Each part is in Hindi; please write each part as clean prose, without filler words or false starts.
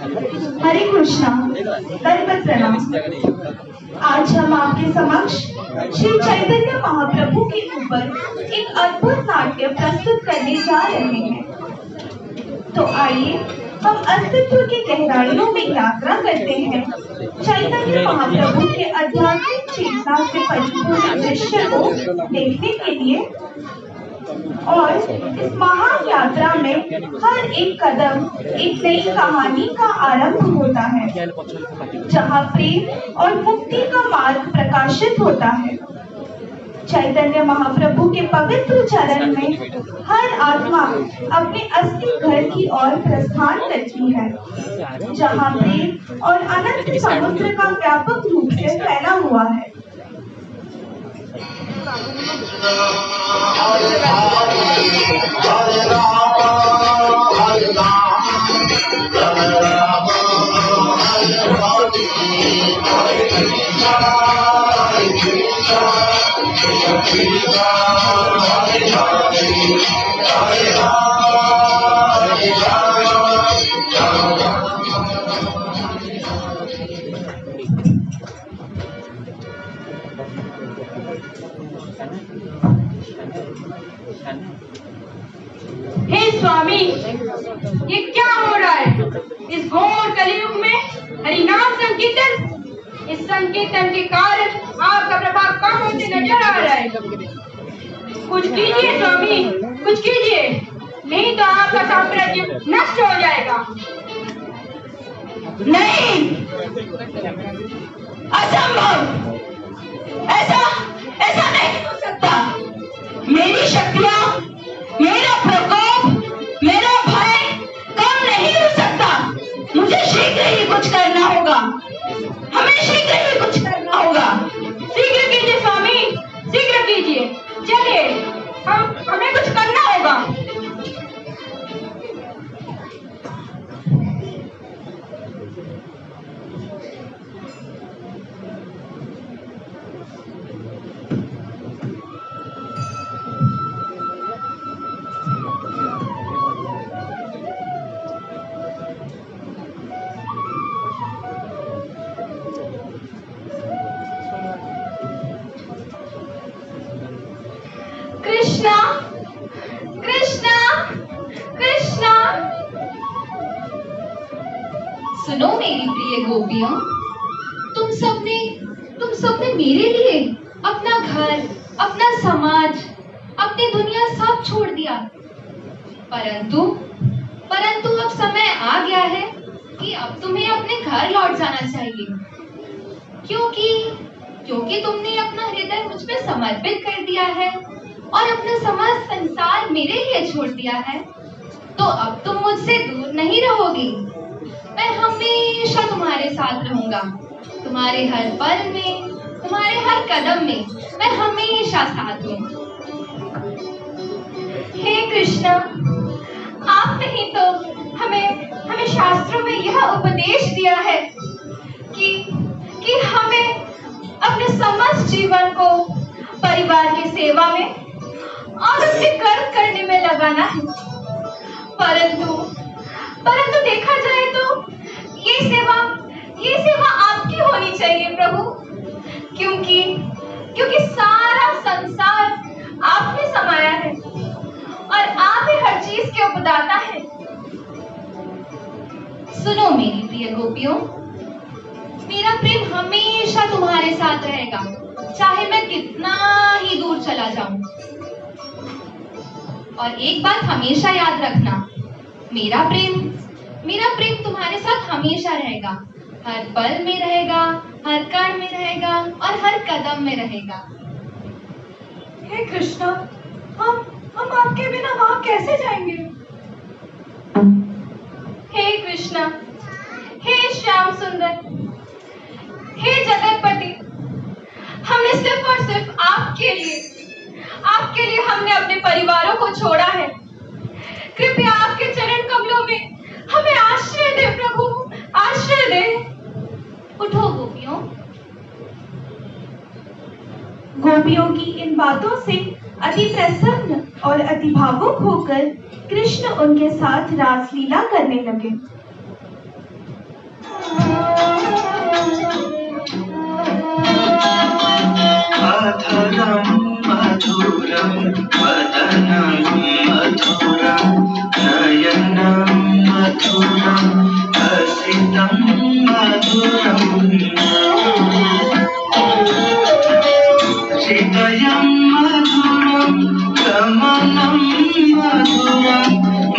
हरे कृष्णा, दंडवत प्रणाम। आज हम आपके समक्ष श्री चैतन्य महाप्रभु के ऊपर एक अद्भुत नाट्य प्रस्तुत करने जा रहे हैं। तो आइए हम अस्तित्व की गहराइयों में यात्रा करते हैं चैतन्य महाप्रभु के आध्यात्मिक चेतना से परिपूर्ण दृश्य को देखने के लिए। और इस महान यात्रा में हर एक कदम एक नई कहानी का आरंभ होता है, जहाँ प्रेम और मुक्ति का मार्ग प्रकाशित होता है। चैतन्य महाप्रभु के पवित्र चरण में हर आत्मा अपने असली घर की ओर प्रस्थान करती है, जहाँ प्रेम और अनंत समुद्र का व्यापक रूप से फैला हुआ है। हे स्वामी, ये क्या हो रहा है? इस घोर कलयुग में हरिनाम संकीर्तन, इस संकीर्तन के कारण आपका प्रभाव कम होते नजर आ रहा है। कुछ कीजिए स्वामी, कुछ कीजिए, नहीं तो आपका साम्राज्य नष्ट हो जाएगा। नहीं, असंभव, ऐसा नहीं हो सकता। मेरी शक्तियां, मेरा प्रकोप, मेरा भय कम नहीं हो सकता। मुझे शीघ्र ही कुछ करना होगा, हमें शीघ्र ही कुछ करना होगा। शीघ्र कीजिए स्वामी, शीघ्र कीजिए। चलिए, हमें कुछ करना होगा। कृष्णा, कृष्णा, कृष्णा। सुनो मेरी प्रिय गोपियों, तुम सबने मेरे लिए अपना घर, अपना समाज, अपनी दुनिया सब छोड़ दिया। परंतु अब समय आ गया है कि अब तुम्हें अपने घर लौट जाना चाहिए, क्योंकि तुमने अपना हृदय मुझ पे समर्पित कर दिया है और अपना समस्त संसार मेरे लिए छोड़ दिया है। तो अब तुम मुझसे दूर नहीं रहोगी। मैं हमेशा तुम्हारे साथ रहूंगा, तुम्हारे हर पल में, तुम्हारे हर कदम में मैं हमेशा साथ हूँ। हे कृष्णा, आपने ही तो हमें शास्त्रों में यह उपदेश दिया है कि हमें अपने समस्त जीवन को परिवार की सेवा में और अपने कर्म करने में लगाना है। परंतु देखा जाए तो ये सेवा आपकी होनी चाहिए प्रभु, क्योंकि सारा संसार आप में समाया है और आप ही हर चीज के उपदाता है। सुनो मेरी प्रिय गोपियों, मेरा प्रेम हमेशा तुम्हारे साथ रहेगा, चाहे मैं कितना ही दूर चला जाऊं। और एक बात हमेशा याद रखना, मेरा प्रेम तुम्हारे साथ हमेशा रहेगा, हर पल में रहेगा, हर कण में रहेगा और हर कदम में रहेगा। हे कृष्णा, हम आपके बिना वहां कैसे जाएंगे? हे कृष्णा, हे श्याम सुंदर, हे जगतपति, हमने सिर्फ और सिर्फ आपके लिए हमने अपने परिवारों को छोड़ा है। कृपया आपके चरण कमलों में हमें आश्रय दे प्रभु, आश्रय दे। उठो गोपियों। गोपियों की इन बातों से अति प्रसन्न और अति भावुक होकर कृष्ण उनके साथ रासलीला करने लगे। मधुरं वदनं मधुरं नयनं मधुरं हसितं मधुरं हृदयं मधुरं गमनं मधुरं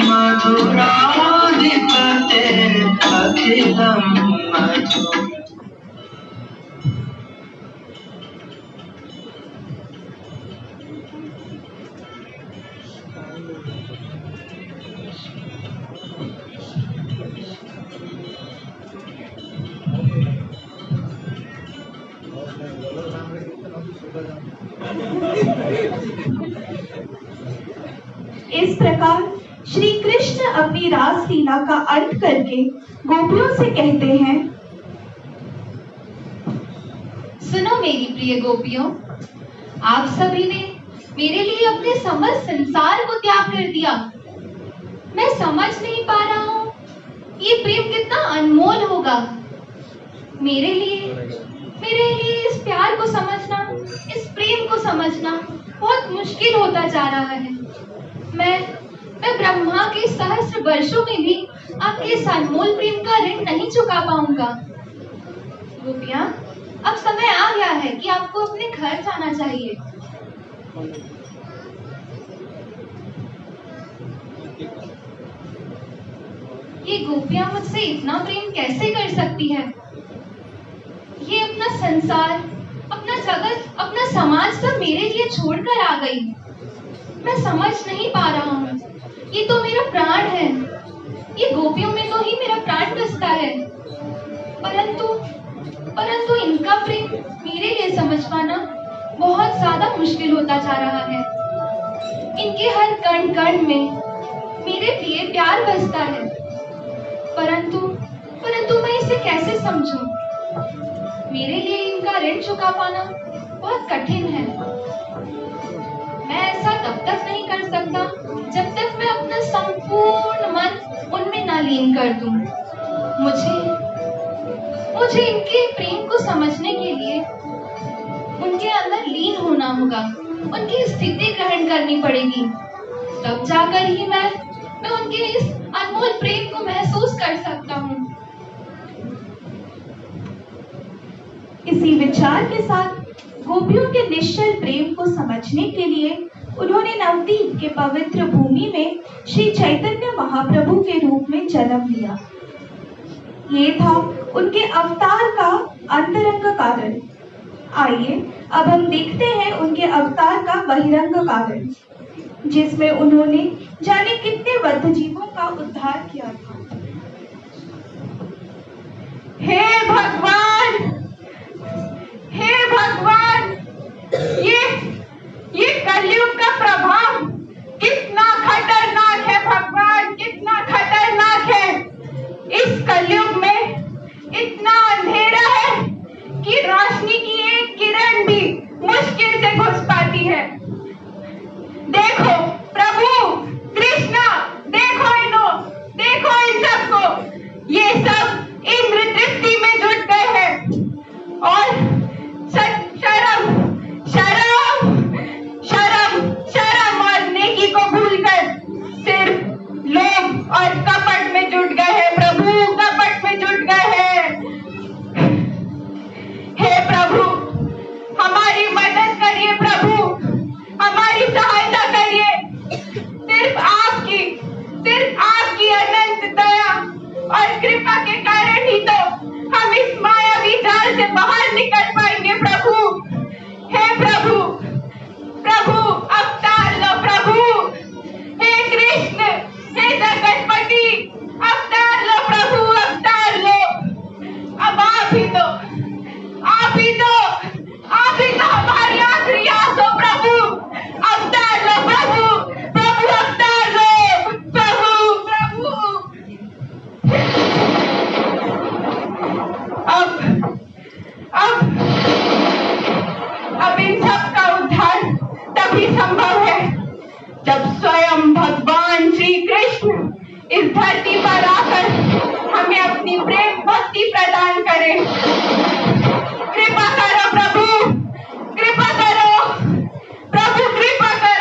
मधुराधिपते अखिलं मधुरम्। इस प्रकार श्री कृष्ण अपनी रास लीला का अंत करके गोपियों से कहते हैं, सुनो मेरी प्रिय गोपियों, आप सभी ने मेरे लिए अपने समस्त संसार को त्याग कर दिया। मैं समझ नहीं पा रहा हूँ ये प्रेम कितना अनमोल होगा। मेरे लिए इस प्यार को समझना, इस प्रेम को समझना बहुत मुश्किल होता जा रहा है। मैं ब्रह्मा के सहस्त्र वर्षों में भी आपके इस अनमोल प्रेम का ऋण नहीं चुका पाऊंगा। गोपियां, अब समय आ गया है कि आपको अपने घर जाना चाहिए। ये गोपियां मुझसे इतना प्रेम कैसे कर सकती है? ये अपना संसार, अपना जगत, अपना समाज सब मेरे लिए छोड़कर आ गई। मैं समझ नहीं पा रहा हूँ। ये तो मेरा प्राण है, ये गोपियों में तो ही मेरा प्राण बसता है। परंतु इनका प्रेम मेरे लिए समझ पाना बहुत ज्यादा मुश्किल होता जा रहा है। इनके हर कण कण में मेरे लिए प्यार बसता है, परंतु मैं इसे कैसे समझूं? मेरे लिए इनका ऋण चुका पाना बहुत कठिन है। मैं ऐसा तब तक नहीं कर सकता जब तक मैं अपना संपूर्ण मन उनमें न लीन कर दूं। मुझे इनके प्रेम को समझने के लिए उनके अंदर लीन होना होगा, उनकी स्थिति ग्रहण करनी पड़ेगी। तब जाकर ही मैं उनके इस अनमोल प्रेम को महसूस कर सकता हूँ। इसी विचार के साथ गोपियों के निश्चल प्रेम को समझने के लिए उन्होंने नवदीप के पवित्र भूमि में श्री चैतन्य महाप्रभु के रूप में जन्म लिया। ये था उनके अवतार का अंतरंग कारण। आइए अब हम देखते हैं उनके अवतार का बहिरंग कारण, जिसमें उन्होंने जाने कितने बद्ध जीवों का उद्धार किया था। हे भगवान, ये कलयुग का प्रभाव कितना खतरनाक है भगवान, कितना खतरनाक है। इस कलयुग में इतना अंधेरा है कि रोशनी की एक किरण भी मुश्किल से घुस पाती है। देखो प्रभु कृष्णा, देखो इन सबको, ये सब इंद्र तृप्ति में जुट गए हैं और शर्म और नेकी को भूलकर सिर्फ लोभ और कपट में जुट गए हैं। प्रभु कपट में जुट गए हैं। हे प्रभु, हमारी मदद करिए प्रभु, हमारी सहायता करिए। सिर्फ आपकी अनंत दया और कृपा के कारण ही तो हम इस मायावी जाल से बाहर निकल पाएंगे प्रभु। हे प्रभु अवतार लो प्रभु। हे कृष्ण, हे जगतपति, अवतार लो प्रभु, अवतार लो। अब आप ही तो हमारी आखिरी आस हो प्रभु। अवतार लो प्रभु, अवतार लो प्रभु। अब इन सब का उद्धार तभी संभव है जब स्वयं भगवान श्री कृष्ण इस धरती पर आकर हमें अपनी प्रेम भक्ति प्रदान करें। कृपा करो प्रभु, कृपा करो प्रभु, कृपा करो।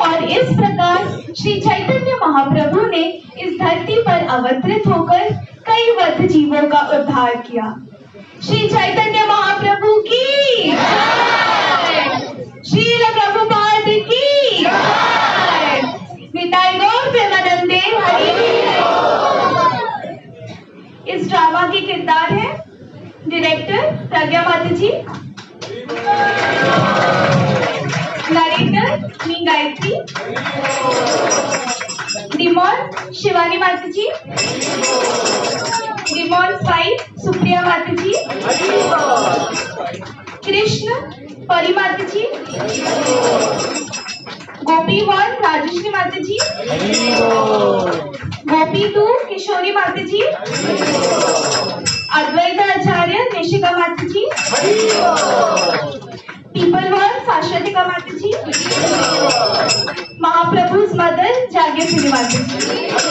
और इस प्रकार श्री चैतन्य महाप्रभु ने इस धरती पर अवतरित होकर कई वध जीवों का उद्धार किया। श्री चैतन्य महाप्रभु की श्रील प्रभुपाद की निताई गौर प्रेमानंदे हरि। इस ड्रामा के किरदार है डायरेक्टर प्रज्ञा माता जी, नरेटर मी गायत्री, डिमॉन शिवानी माता जी, डिमॉन 5 सुप्रिया माता जी, कृष्ण परी माता जी, गोपी 1 राजश्री माता जी, गोपी 2 किशोरी माता जी, अद्वैत आचार्य निशिका माता जी, पीपल 1 शाश्वतिका माता जी, महाप्रभु's मदर जागेश्वरी माता जी।